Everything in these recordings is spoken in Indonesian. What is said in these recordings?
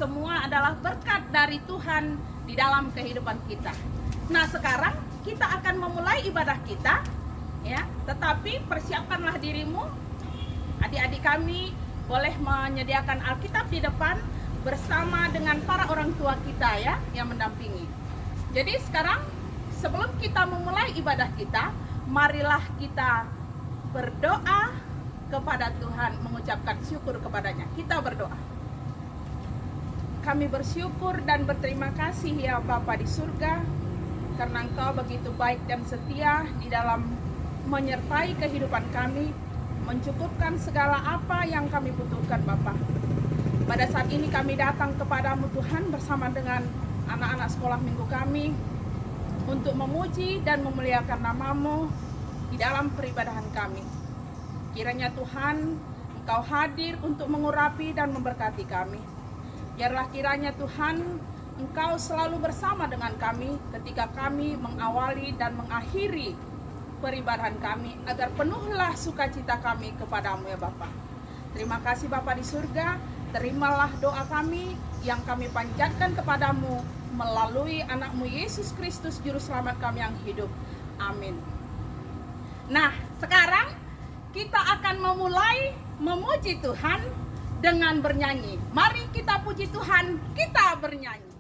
semua adalah berkat dari Tuhan di dalam kehidupan kita. Nah, sekarang kita akan memulai ibadah kita, ya. Tetapi persiapkanlah dirimu. Adik-adik kami boleh menyediakan Alkitab di depan bersama dengan para orang tua kita, ya, yang mendampingi. Jadi sekarang sebelum kita memulai ibadah kita, marilah kita berdoa kepada Tuhan, mengucapkan syukur kepadanya. Kita berdoa. Kami bersyukur dan berterima kasih ya Bapa di surga, karena Engkau begitu baik dan setia di dalam menyertai kehidupan kami, mencukupkan segala apa yang kami butuhkan Bapa. Pada saat ini kami datang kepadamu Tuhan bersama dengan anak-anak sekolah minggu kami untuk memuji dan memuliakan nama-Mu di dalam peribadahan kami. Kiranya Tuhan, Engkau hadir untuk mengurapi dan memberkati kami. Biarlah kiranya Tuhan, Engkau selalu bersama dengan kami ketika kami mengawali dan mengakhiri peribadahan kami, agar penuhlah sukacita kami kepadamu ya Bapa. Terima kasih Bapa di surga, terimalah doa kami yang kami panjatkan kepadamu melalui anakmu Yesus Kristus Juru Selamat kami yang hidup. Amin. Nah, sekarang kita akan memulai memuji Tuhan dengan bernyanyi. Mari kita puji Tuhan, kita bernyanyi.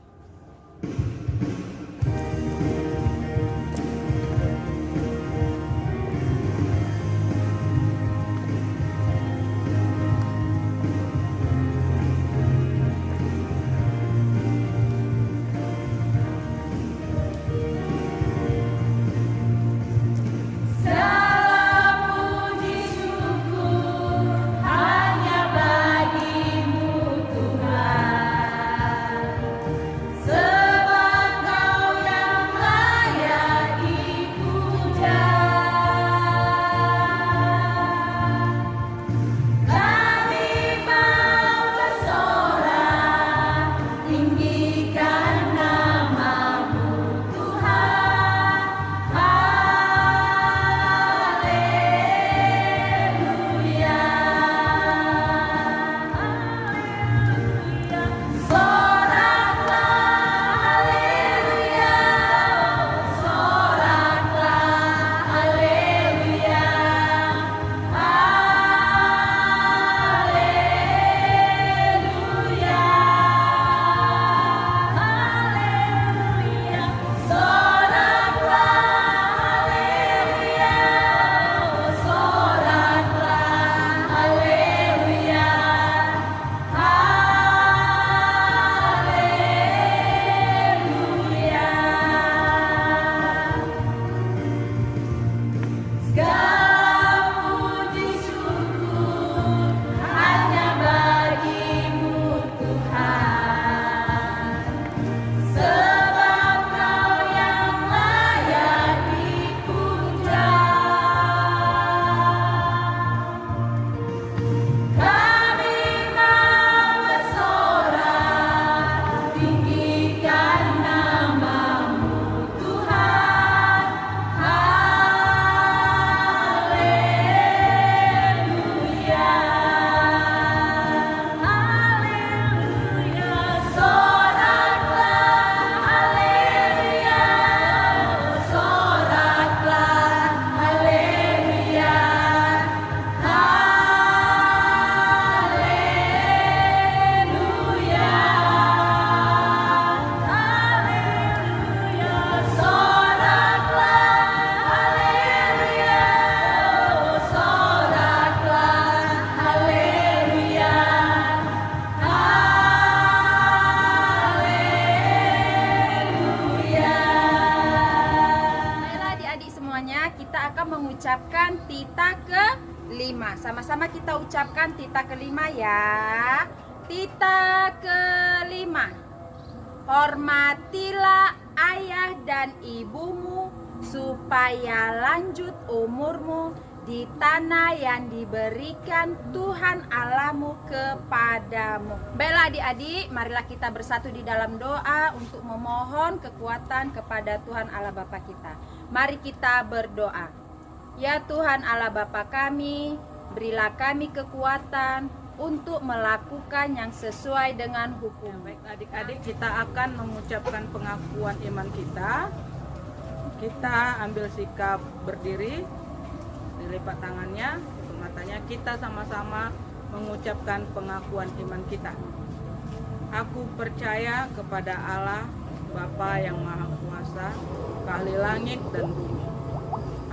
Mengucapkan tita ke-5. Sama-sama kita ucapkan tita ke-5 ya. Tita ke-5. Hormatilah ayah dan ibumu supaya lanjut umurmu di tanah yang diberikan Tuhan Allahmu kepadamu. Baiklah adik-adik, marilah kita bersatu di dalam doa untuk memohon kekuatan kepada Tuhan Allah Bapa kita. Mari kita berdoa. Ya Tuhan Allah Bapa kami, berilah kami kekuatan untuk melakukan yang sesuai dengan hukum. Baik adik-adik, kita akan mengucapkan pengakuan iman kita. Kita ambil sikap berdiri, dilipat tangannya, tutup matanya. Kita sama-sama mengucapkan pengakuan iman kita. Aku percaya kepada Allah, Bapa yang Maha Kuasa, Ahli langit dan bumi.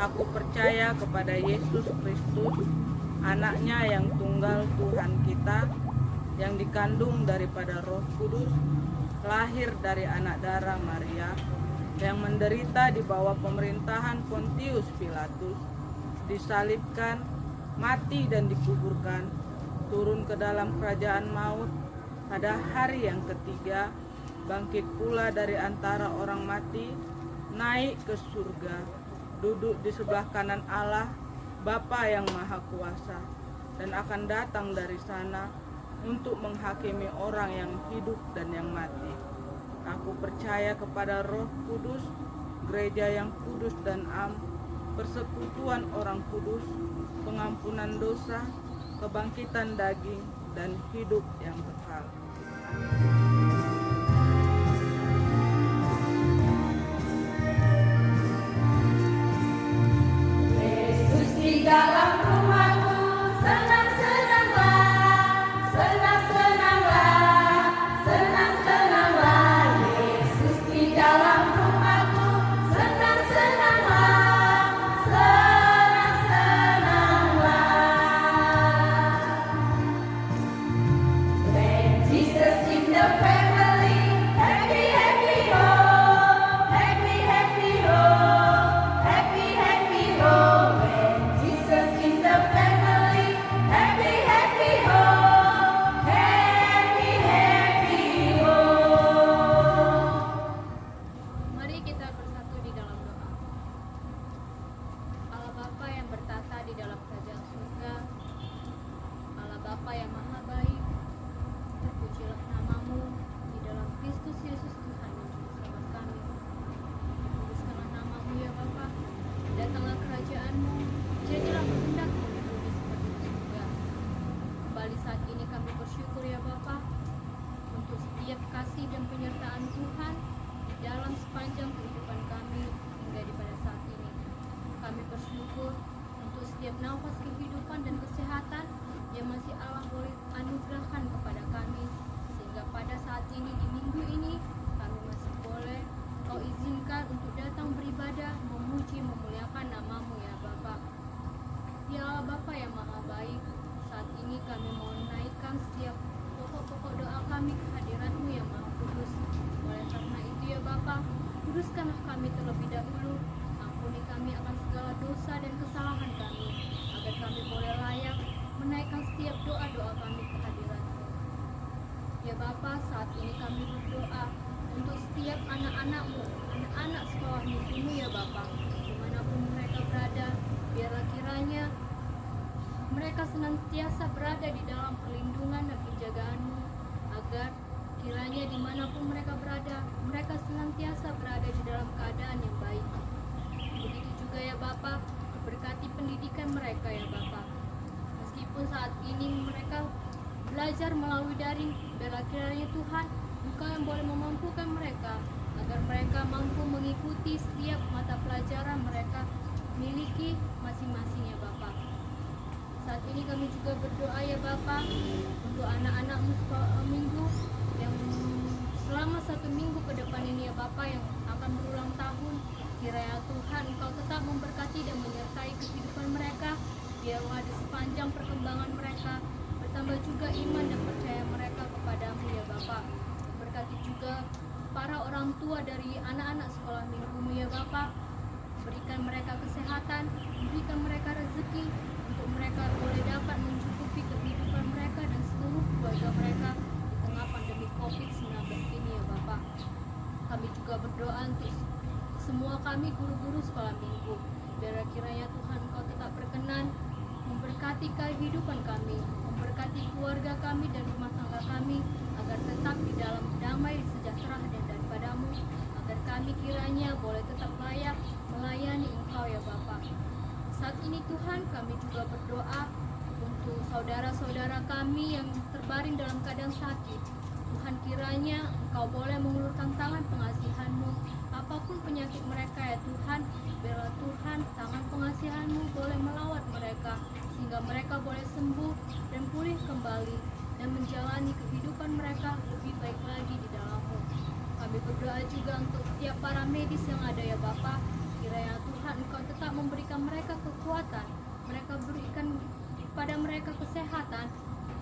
Aku percaya kepada Yesus Kristus, Anaknya yang tunggal Tuhan kita, yang dikandung daripada Roh Kudus, lahir dari anak darah Maria, yang menderita di bawah pemerintahan Pontius Pilatus, disalibkan, mati dan dikuburkan, turun ke dalam kerajaan maut, pada hari yang ketiga, bangkit pula dari antara orang mati, naik ke surga, duduk di sebelah kanan Allah, Bapa yang Maha Kuasa, dan akan datang dari sana untuk menghakimi orang yang hidup dan yang mati. Aku percaya kepada Roh Kudus, gereja yang kudus dan am, persekutuan orang kudus, pengampunan dosa, kebangkitan daging, dan hidup yang kekal. Yesus di dalam rumahku, senang-senanglah, senang-senanglah, senang-senanglah. Yesus di dalam rumahku, senang-senanglah, senang-senanglah. When Jesus in the family, happy, happy, ho, happy, happy, ho, happy, happy, ho. When Jesus in the family, happy, happy, ho, happy, happy, ho. Mari kita bersatu di dalam doa. Allah Bapa yang bertata di dalam kerajaan surga, Allah Bapa yang maha baik, terpujilah namamu di dalam Kristus Yesus Tuhan dan Juru Selamat kami. Dikuduskanlah namamu ya Bapa, datanglah kerajaanmu, jadilah kehendakmu di bumi seperti di surga. Kembali saat ini kami bersyukur ya Bapa, untuk setiap kasih dan penyertaan Tuhan di dalam sepanjang kehidupan kami hingga di pada saat ini. Kami bersyukur untuk setiap nafas kehidupan dan kesehatan yang masih Allah boleh anugerahkan kepada kami, sehingga pada saat ini di minggu ini kami masih boleh Kau izinkan untuk datang beribadah, memuji, memuliakan namamu ya Bapa. Ya Allah Bapa yang maha baik, saat ini kami mau naikkan setiap pokok-pokok doa kami ke hadirat-Mu yang maha kudus. Oleh karena itu ya Bapa, kuduskanlah kami terlebih dahulu, ampuni kami akan segala dosa dan kesalahan kami, agar kami boleh layak menaikkan setiap doa-doa kami ke hadirat-Mu. Ya Bapa, saat ini kami berdoa untuk setiap anak-anak-Mu, anak-anak sekolah minggu-Mu ya Bapa, dimanapun mereka berada, biarlah kiranya mereka senantiasa berada di dalam perlindungan dan penjagaan-Mu, agar kiranya dimanapun mereka berada, mereka senantiasa berada di dalam keadaan yang baik. Begitu juga ya Bapa, berkati pendidikan mereka ya Bapa. Meskipun saat ini mereka belajar melalui daring, biarlah kiranya Tuhan, Engkau yang boleh memampukan mereka, agar mereka mampu mengikuti setiap mata pelajaran mereka miliki masing-masing ya Bapa. Saat ini kami juga berdoa ya Bapa, untuk anak-anak-Mu sekolah minggu yang selama 1 minggu ke depan ini ya Bapa, yang akan berulang tahun. Kiranya Tuhan Engkau tetap memberkati dan menyertai kehidupan mereka, biarlah di sepanjang perkembangan mereka bertambah juga iman dan percaya mereka kepadamu ya Bapa. Berkati juga para orang tua dari anak-anak sekolah minggu-Mu ya Bapa, berikan mereka kesehatan, berikan mereka rezeki, untuk mereka boleh dapat mencukupi kehidupan mereka dan seluruh keluarga mereka di tengah pandemi COVID-19 ini ya Bapa. Kami juga berdoa untuk semua kami guru-guru sekolah minggu, biar kiranya Tuhan Engkau tetap berkenan memberkati kehidupan kami, memberkati keluarga kami dan rumah tangga kami, agar tetap di dalam damai sejahtera dan daripada-Mu, agar kami kiranya boleh tetap layak melayani Engkau ya Bapa. Saat ini Tuhan, kami juga berdoa untuk saudara-saudara kami yang terbaring dalam keadaan sakit. Tuhan, kiranya Engkau boleh mengulurkan tangan pengasihan-Mu apapun penyakit mereka ya Tuhan. Biarlah Tuhan tangan pengasihan-Mu boleh melawat mereka sehingga mereka boleh sembuh dan pulih kembali dan menjalani kehidupan mereka lebih baik lagi di dalam-Mu. Kami berdoa juga untuk setiap para medis yang ada ya Bapa. Kiranya Tuhan Engkau tetap memberikan mereka kekuatan, mereka berikan kepada mereka kesehatan,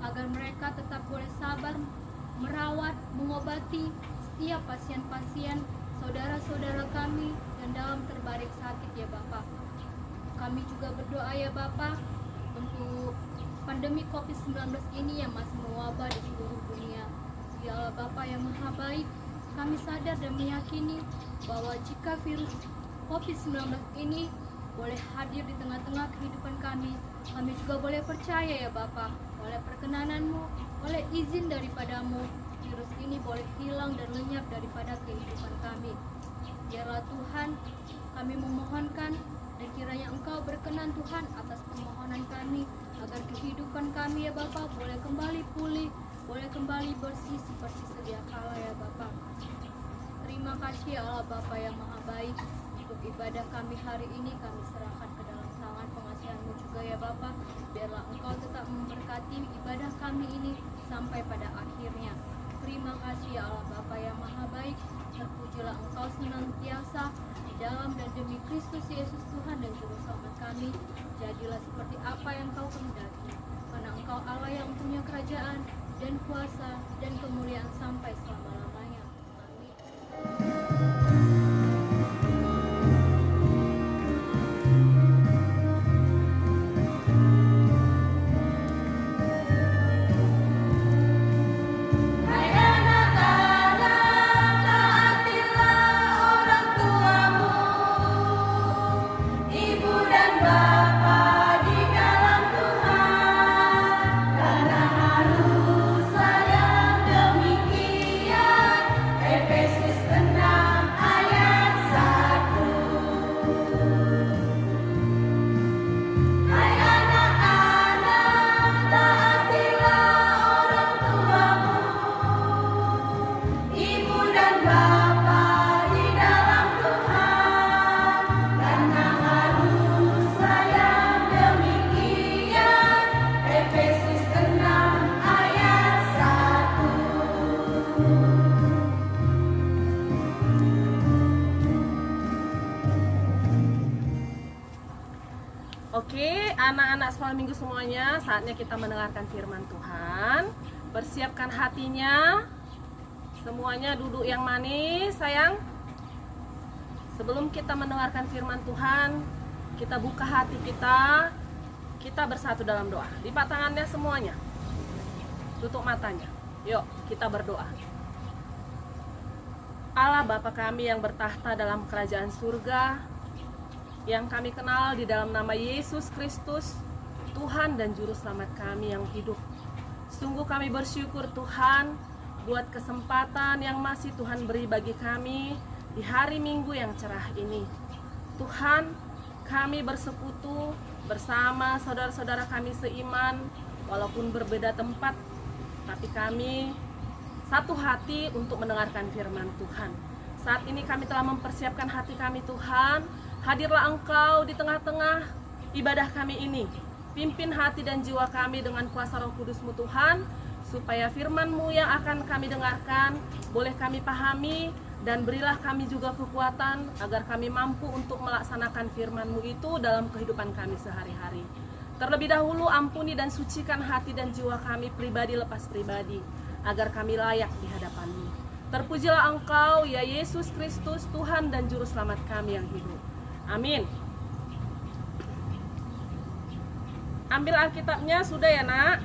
agar mereka tetap boleh sabar merawat, mengobati setiap pasien-pasien saudara-saudara kami yang dalam terbaring sakit ya Bapa. Kami juga berdoa ya Bapa untuk pandemi COVID-19 ini yang masih mewabah di seluruh dunia. Ya Allah Bapa yang Maha Baik, kami sadar dan meyakini bahwa jika virus COVID-19 ini boleh hadir di tengah-tengah kehidupan kami juga boleh percaya ya Bapa, oleh perkenanan-Mu, oleh izin daripadamu, virus ini boleh hilang dan lenyap daripada kehidupan kami. Biarlah Tuhan, kami memohonkan dan kiranya Engkau berkenan Tuhan atas permohonan kami, agar kehidupan kami ya Bapa boleh kembali pulih, boleh kembali bersih seperti sedia kala ya Bapa. Terima kasih ya Allah Bapa yang Maha Baik, untuk ibadah kami hari ini kami serahkan ke dalam tangan pengasihan-Mu juga ya Bapa. Biarlah Engkau tetap memberkati ibadah kami ini sampai pada akhirnya. Terima kasih ya Allah Bapa yang Maha Baik. Terpujilah Engkau senantiasa di dalam dan demi Kristus Yesus Tuhan dan Juru Selamat kami. Jadilah seperti apa yang Kau kehendaki, karena Engkau Allah yang punya kerajaan dan kuasa dan kemuliaan sampai selama-lamanya. Amin. Hai anak-anak, taatilah orang tuamu, ibu dan bapa di dalam Tuhan, karena haruslah yang demikian. Efesus 6 ayat 1. Hai anak-anak, taatilah orang tuamu, ibu dan bapa di dalam Tuhan, karena haruslah yang demikian. Efesus 6 ayat 1. Oke, anak-anak sekolah minggu semuanya, saatnya kita mendengarkan firman Tuhan. Persiapkan hatinya. Semuanya duduk yang manis, sayang. Sebelum kita mendengarkan firman Tuhan, kita buka hati kita. Kita bersatu dalam doa. Lipat tangannya semuanya. Tutup matanya. Yuk, kita berdoa. Allah Bapa kami yang bertahta dalam kerajaan surga, yang kami kenal di dalam nama Yesus Kristus, Tuhan dan Juru Selamat kami yang hidup. Sungguh kami bersyukur Tuhan buat kesempatan yang masih Tuhan beri bagi kami di hari Minggu yang cerah ini. Tuhan, kami bersekutu bersama saudara-saudara kami seiman, walaupun berbeda tempat, tapi kami satu hati untuk mendengarkan firman Tuhan. Saat ini kami telah mempersiapkan hati kami Tuhan. Hadirlah Engkau di tengah-tengah ibadah kami ini. Pimpin hati dan jiwa kami dengan kuasa Roh Kudus-Mu Tuhan, supaya firman-Mu yang akan kami dengarkan boleh kami pahami, dan berilah kami juga kekuatan agar kami mampu untuk melaksanakan firman-Mu itu dalam kehidupan kami sehari-hari. Terlebih dahulu ampuni dan sucikan hati dan jiwa kami pribadi lepas pribadi, agar kami layak di hadapan-Mu. Terpujilah Engkau ya Yesus Kristus, Tuhan dan Juru Selamat kami yang hidup. Amin. Ambil Alkitabnya sudah ya nak.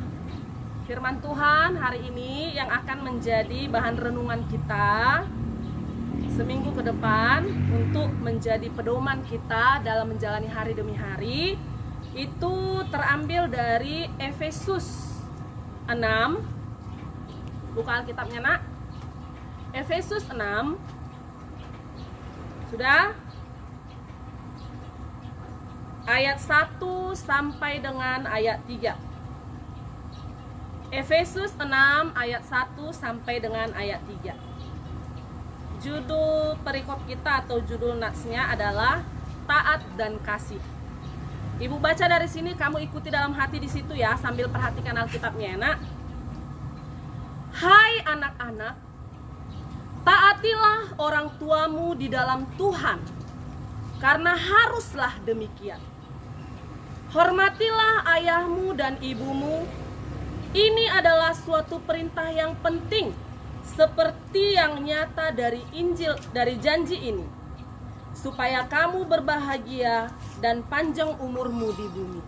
Firman Tuhan hari ini yang akan menjadi bahan renungan kita seminggu ke depan untuk menjadi pedoman kita dalam menjalani hari demi hari, itu terambil dari Efesus 6. Buka Alkitabnya nak. Efesus 6. Sudah? Ayat 1 sampai dengan ayat 3. Efesus 6 ayat 1 sampai dengan ayat 3. Judul perikop kita atau judul natsnya adalah taat dan kasih. Ibu baca dari sini, kamu ikuti dalam hati di situ ya, sambil perhatikan Alkitabnya, nak. Hai anak-anak, taatilah orang tuamu di dalam Tuhan, karena haruslah demikian. Hormatilah ayahmu dan ibumu. Ini adalah suatu perintah yang penting, seperti yang nyata dari Injil, dari janji ini, supaya kamu berbahagia dan panjang umurmu di bumi.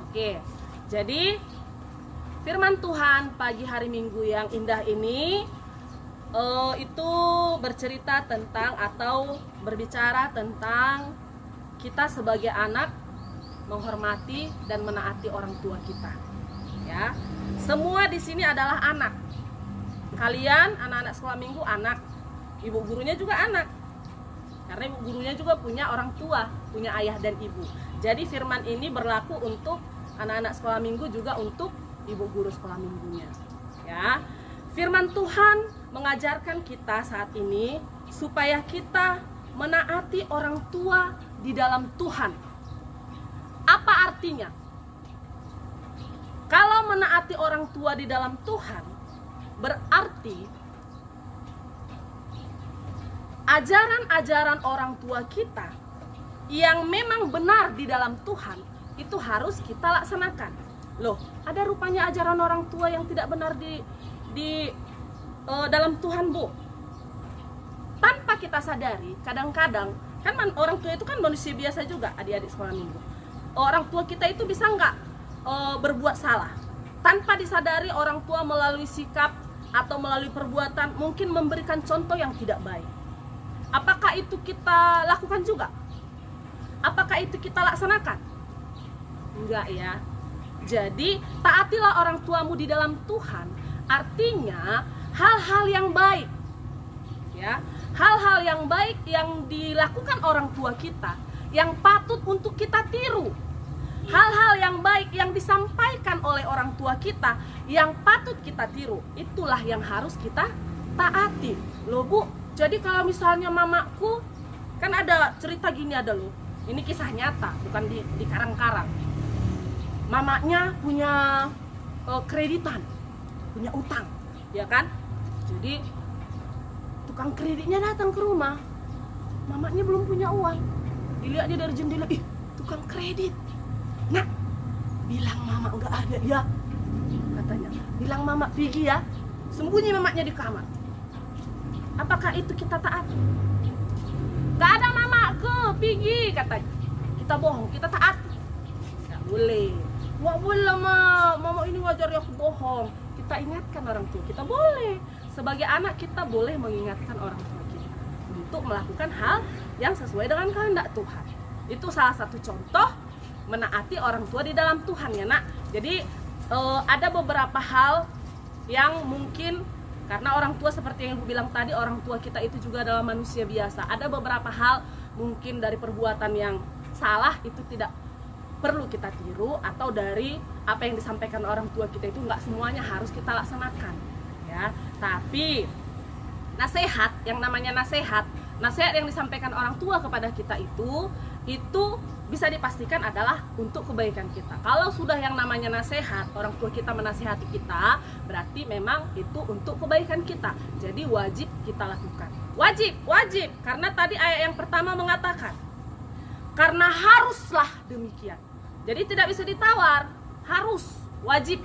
Oke, jadi firman Tuhan pagi hari Minggu yang indah ini itu bercerita tentang atau berbicara tentang kita sebagai anak menghormati dan menaati orang tua kita. Ya, semua di sini adalah anak. Kalian anak-anak sekolah minggu anak, ibu gurunya juga anak. Karena ibu gurunya juga punya orang tua, punya ayah dan ibu. Jadi firman ini berlaku untuk anak-anak sekolah minggu juga untuk ibu guru sekolah minggunya. Ya, firman Tuhan mengajarkan kita saat ini supaya kita menaati orang tua di dalam Tuhan. Apa artinya? Kalau menaati orang tua di dalam Tuhan, berarti ajaran-ajaran orang tua kita yang memang benar di dalam Tuhan itu harus kita laksanakan. Loh, ada rupanya ajaran orang tua yang tidak benar di dalam Tuhan, Bu. Tanpa kita sadari, kadang-kadang kan orang tua itu kan manusia biasa juga, adik-adik sekolah minggu. Orang tua kita itu bisa nggak berbuat salah. Tanpa disadari, orang tua melalui sikap atau melalui perbuatan mungkin memberikan contoh yang tidak baik. Apakah itu kita lakukan juga? Apakah itu kita laksanakan? Enggak ya. Jadi taatilah orang tuamu di dalam Tuhan, artinya hal-hal yang baik, ya, hal-hal yang baik yang dilakukan orang tua kita, yang patut untuk kita tiru. Hal-hal yang baik yang disampaikan oleh orang tua kita, yang patut kita tiru, itulah yang harus kita taati. Loh Bu, jadi kalau misalnya mamaku, kan ada cerita gini ada loh, ini kisah nyata, bukan di karang-karang. Mamanya punya kreditan, punya utang, ya kan? Jadi tukang kreditnya datang ke rumah, mamanya belum punya uang. Dilihat dia dari jendela, ih tukang kredit. Nah, bilang mama enggak ada ya, katanya. Bilang mama pergi ya, sembunyi mamanya di kamar. Apakah itu kita taat? Gak ada mamaku, pergi katanya. Kita bohong, kita taat. Gak boleh. Gak boleh mama ini ngajar aku bohong. Kita ingatkan orang tua kita, boleh. Sebagai anak kita boleh mengingatkan orang tua kita untuk melakukan hal yang sesuai dengan kehendak Tuhan. Itu salah satu contoh menaati orang tua di dalam Tuhan ya nak. Jadi ada beberapa hal yang mungkin karena orang tua seperti yang Ibu bilang tadi, orang tua kita itu juga adalah manusia biasa. Ada beberapa hal mungkin dari perbuatan yang salah itu tidak perlu kita tiru, atau dari apa yang disampaikan orang tua kita itu nggak semuanya harus kita laksanakan ya. Tapi nasihat, yang namanya nasihat yang disampaikan orang tua kepada kita itu bisa dipastikan adalah untuk kebaikan kita. Kalau sudah yang namanya nasihat, orang tua kita menasihati kita, berarti memang itu untuk kebaikan kita. Jadi wajib kita lakukan. Wajib. Karena tadi ayat yang pertama mengatakan, karena haruslah demikian. Jadi tidak bisa ditawar, harus, wajib,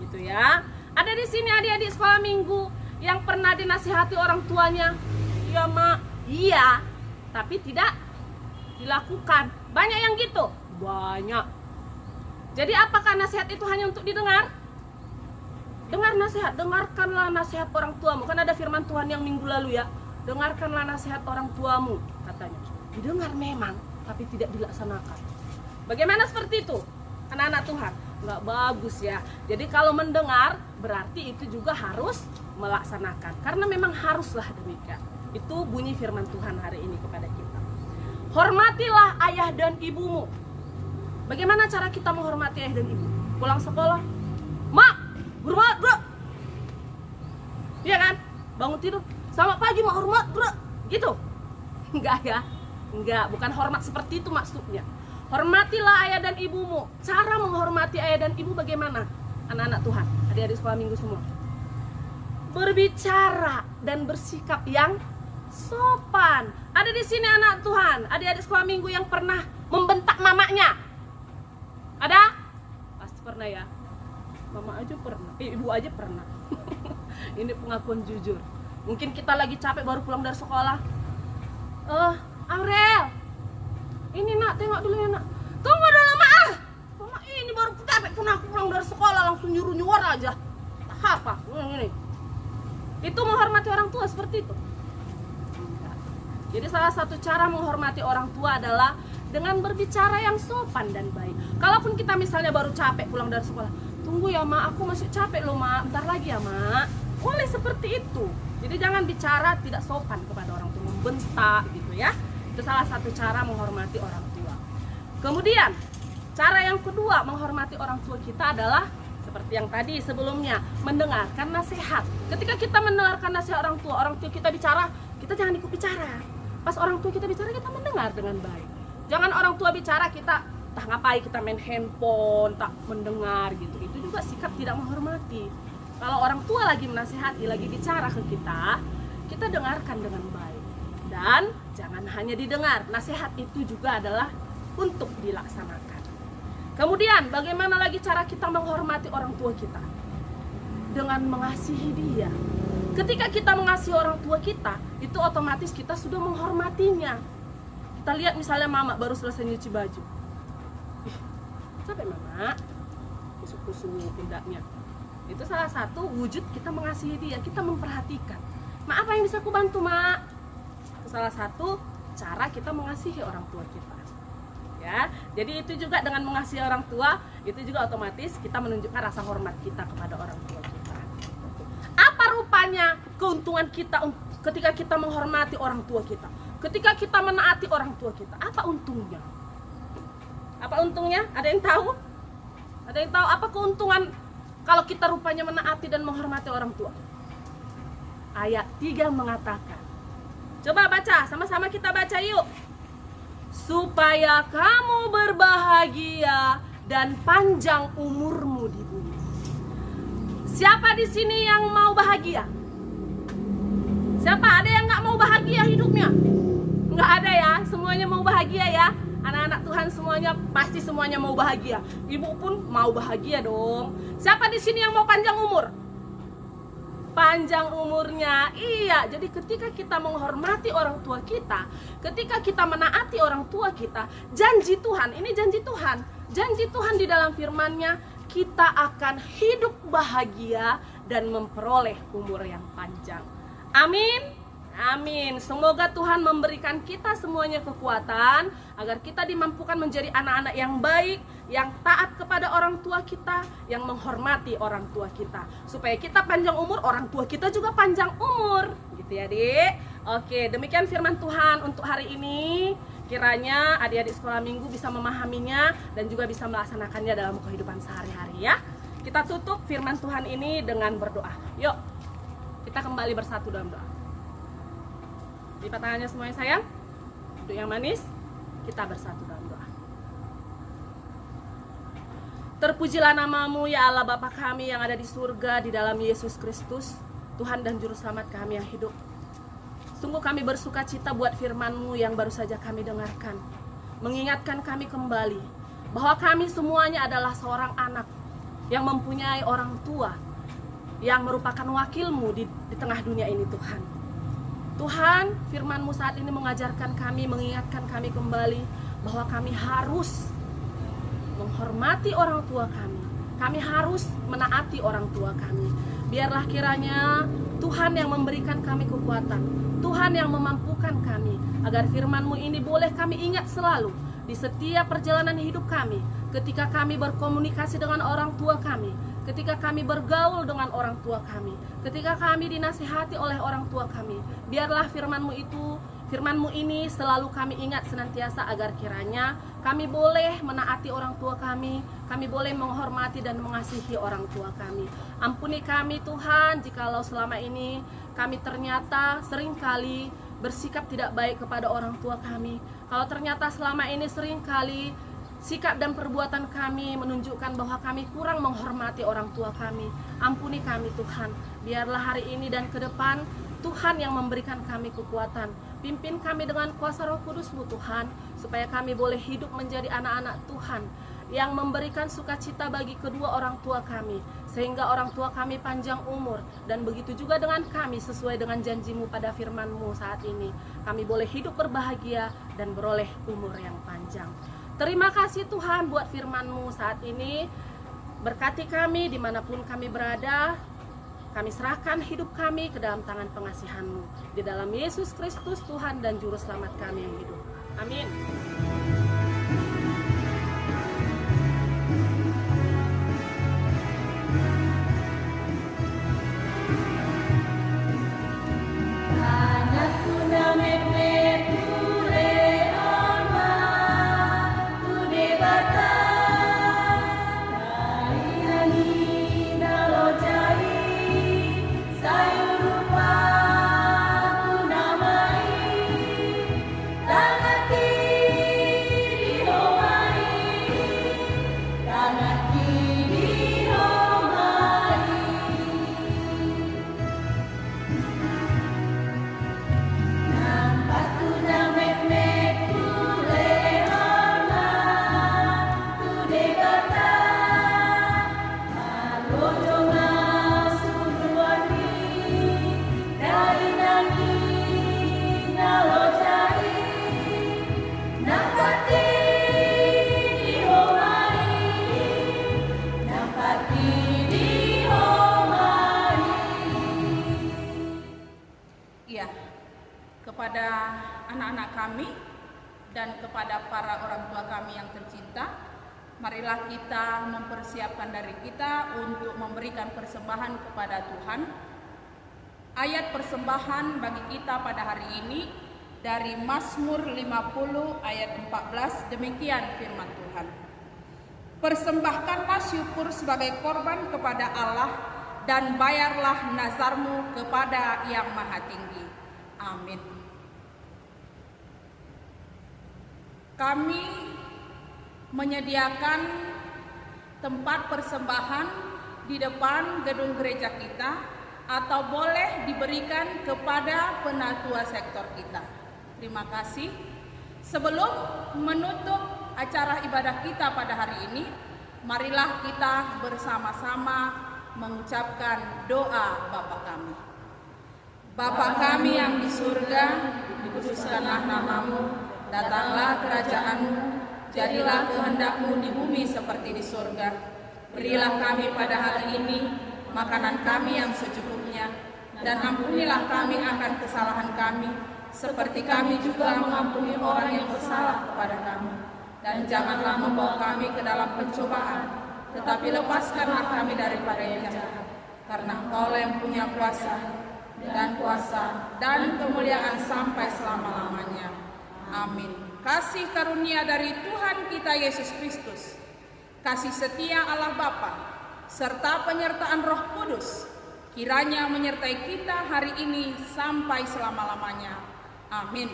gitu ya. Ada di sini adik-adik sekolah minggu yang pernah dinasihati orang tuanya, iya mak, iya, tapi tidak dilakukan. Banyak yang gitu, banyak. Jadi apakah nasihat itu hanya untuk didengar? Dengar nasihat, dengarkanlah nasihat orang tuamu. Kan ada firman Tuhan yang minggu lalu ya, dengarkanlah nasihat orang tuamu, katanya. Didengar memang, tapi tidak dilaksanakan. Bagaimana seperti itu? Anak-anak Tuhan, nggak bagus ya. Jadi kalau mendengar, berarti itu juga harus melaksanakan. Karena memang haruslah demikian. Itu bunyi firman Tuhan hari ini kepada kita. Hormatilah ayah dan ibumu. Bagaimana cara kita menghormati ayah dan ibu? Pulang sekolah, hormat bro. Iya kan? Bangun tidur, selamat pagi mak, hormat bro. Gitu. Enggak ya? Enggak, bukan hormat seperti itu maksudnya. Hormatilah ayah dan ibumu. Cara menghormati ayah dan ibu bagaimana? Anak-anak Tuhan, adik-adik sekolah minggu semua. Berbicara dan bersikap yang sopan. Ada di sini anak Tuhan, adik-adik sekolah minggu yang pernah membentak mamanya? Ada? Pasti pernah ya. Mama aja pernah, ibu aja pernah. Ini pengakuan jujur. Mungkin kita lagi capek baru pulang dari sekolah. Aurel, ini nak, tengok dulu ya nak. Tunggu dulu mak. Mama ini baru capek pun aku pulang dari sekolah langsung nyuruh aja. Apa? Ini. Itu menghormati orang tua seperti itu. Jadi salah satu cara menghormati orang tua adalah dengan berbicara yang sopan dan baik. Kalaupun kita misalnya baru capek pulang dari sekolah, tunggu ya mak, aku masih capek loh mak, bentar lagi ya mak. Boleh seperti itu. Jadi jangan bicara tidak sopan kepada orang tua, membentak gitu ya. Itu salah satu cara menghormati orang tua. Kemudian cara yang kedua menghormati orang tua kita adalah seperti yang tadi sebelumnya, mendengarkan nasihat. Ketika kita mendengarkan nasihat orang tua kita bicara, kita jangan ikut bicara. Pas orang tua kita bicara, kita mendengar dengan baik. Jangan orang tua bicara kita tak ngapain, kita main handphone, tak mendengar gitu. Itu juga sikap tidak menghormati. Kalau orang tua lagi menasihati, lagi bicara ke kita dengarkan dengan baik. Dan jangan hanya didengar, nasihat itu juga adalah untuk dilaksanakan. Kemudian bagaimana lagi cara kita menghormati orang tua kita? Dengan mengasihi dia. Ketika kita mengasihi orang tua kita, itu otomatis kita sudah menghormatinya. Kita lihat misalnya mama baru selesai nyuci baju. Capek mama, kusuk-kusuk pundaknya. Itu salah satu wujud kita mengasihi dia, kita memperhatikan. Mak, apa yang bisa aku bantu mak? Itu salah satu cara kita mengasihi orang tua kita. Ya, jadi itu juga dengan mengasihi orang tua, itu juga otomatis kita menunjukkan rasa hormat kita kepada orang tua kita. Apa rupanya keuntungan kita ketika kita menghormati orang tua kita? Ketika kita menaati orang tua kita, apa untungnya? Apa untungnya? Ada yang tahu? Ada yang tahu apa keuntungan kalau kita rupanya menaati dan menghormati orang tua? Ayat 3 mengatakan. Coba baca, sama-sama kita baca yuk. Supaya kamu berbahagia dan panjang umurmu di bumi. Siapa di sini yang mau bahagia? Siapa? Ada yang nggak mau bahagia hidupnya? Nggak ada ya, semuanya mau bahagia ya. Anak-anak Tuhan semuanya pasti semuanya mau bahagia. Ibu pun mau bahagia dong. Siapa di sini yang mau panjang umur? Panjang umurnya. Iya, jadi ketika kita menghormati orang tua kita, ketika kita menaati orang tua kita, janji Tuhan, ini janji Tuhan. Janji Tuhan di dalam firman-Nya, kita akan hidup bahagia dan memperoleh umur yang panjang. Amin. Amin. Semoga Tuhan memberikan kita semuanya kekuatan agar kita dimampukan menjadi anak-anak yang baik, yang taat kepada orang tua kita, yang menghormati orang tua kita. Supaya kita panjang umur, orang tua kita juga panjang umur. Gitu ya, Dik. Oke, demikian firman Tuhan untuk hari ini. Kiranya adik-adik sekolah minggu bisa memahaminya dan juga bisa melaksanakannya dalam kehidupan sehari-hari ya. Kita tutup firman Tuhan ini dengan berdoa. Yuk, kita kembali bersatu dalam doa. Lipat tangannya semuanya sayang. Duduk yang manis. Kita bersatu dalam doa. Terpujilah namamu ya Allah Bapa kami yang ada di surga, di dalam Yesus Kristus, Tuhan dan Juru Selamat kami yang hidup. Sungguh kami bersuka cita buat firman-Mu yang baru saja kami dengarkan. Mengingatkan kami kembali bahwa kami semuanya adalah seorang anak yang mempunyai orang tua yang merupakan wakil-Mu di tengah dunia ini Tuhan. Tuhan, firman-Mu saat ini mengajarkan kami, mengingatkan kami kembali bahwa kami harus menghormati orang tua kami. Kami harus menaati orang tua kami. Biarlah kiranya Tuhan yang memberikan kami kekuatan, Tuhan yang memampukan kami, agar firman-Mu ini boleh kami ingat selalu di setiap perjalanan hidup kami, ketika kami berkomunikasi dengan orang tua kami, ketika kami bergaul dengan orang tua kami, ketika kami dinasihati oleh orang tua kami. Biarlah firman-Mu itu Firman-Mu ini selalu kami ingat senantiasa agar kiranya kami boleh menaati orang tua kami boleh menghormati dan mengasihi orang tua kami. Ampuni kami Tuhan, jikalau selama ini kami ternyata seringkali bersikap tidak baik kepada orang tua kami. Kalau ternyata selama ini seringkali sikap dan perbuatan kami menunjukkan bahwa kami kurang menghormati orang tua kami, ampuni kami Tuhan. Biarlah hari ini dan ke depan Tuhan yang memberikan kami kekuatan. Pimpin kami dengan kuasa Roh Kudus-Mu Tuhan, supaya kami boleh hidup menjadi anak-anak Tuhan yang memberikan sukacita bagi kedua orang tua kami, sehingga orang tua kami panjang umur. Dan begitu juga dengan kami, sesuai dengan janji-Mu pada firman-Mu saat ini, kami boleh hidup berbahagia dan beroleh umur yang panjang. Terima kasih Tuhan buat firman-Mu saat ini. Berkati kami dimanapun kami berada. Kami serahkan hidup kami ke dalam tangan pengasihan-Mu. Di dalam Yesus Kristus Tuhan dan Juru Selamat kami yang hidup. Amin. Kepada anak-anak kami dan kepada para orang tua kami yang tercinta, marilah kita mempersiapkan diri kita untuk memberikan persembahan kepada Tuhan. Ayat persembahan bagi kita pada hari ini dari Mazmur 50 ayat 14, demikian firman Tuhan. Persembahkanlah syukur sebagai korban kepada Allah dan bayarlah nazarmu kepada Yang Maha Tinggi. Amin. Kami menyediakan tempat persembahan di depan gedung gereja kita, atau boleh diberikan kepada penatua sektor kita. Terima kasih. Sebelum menutup acara ibadah kita pada hari ini, marilah kita bersama-sama mengucapkan doa Bapa kami. Bapa kami yang di surga, dikuduskanlah nama-Mu. Datanglah kerajaan-Mu, jadilah kehendak-Mu di bumi seperti di surga. Berilah kami pada hari ini makanan kami yang secukupnya, dan ampunilah kami akan kesalahan kami, seperti kami juga mengampuni orang yang bersalah kepada kami. Dan janganlah membawa kami ke dalam pencobaan, tetapi lepaskanlah kami daripada yang jahat. Karena Engkau yang punya kuasa dan kemuliaan sampai selama-lamanya. Amin. Kasih karunia dari Tuhan kita Yesus Kristus, kasih setia Allah Bapa, serta penyertaan Roh Kudus, kiranya menyertai kita hari ini sampai selama-lamanya. Amin.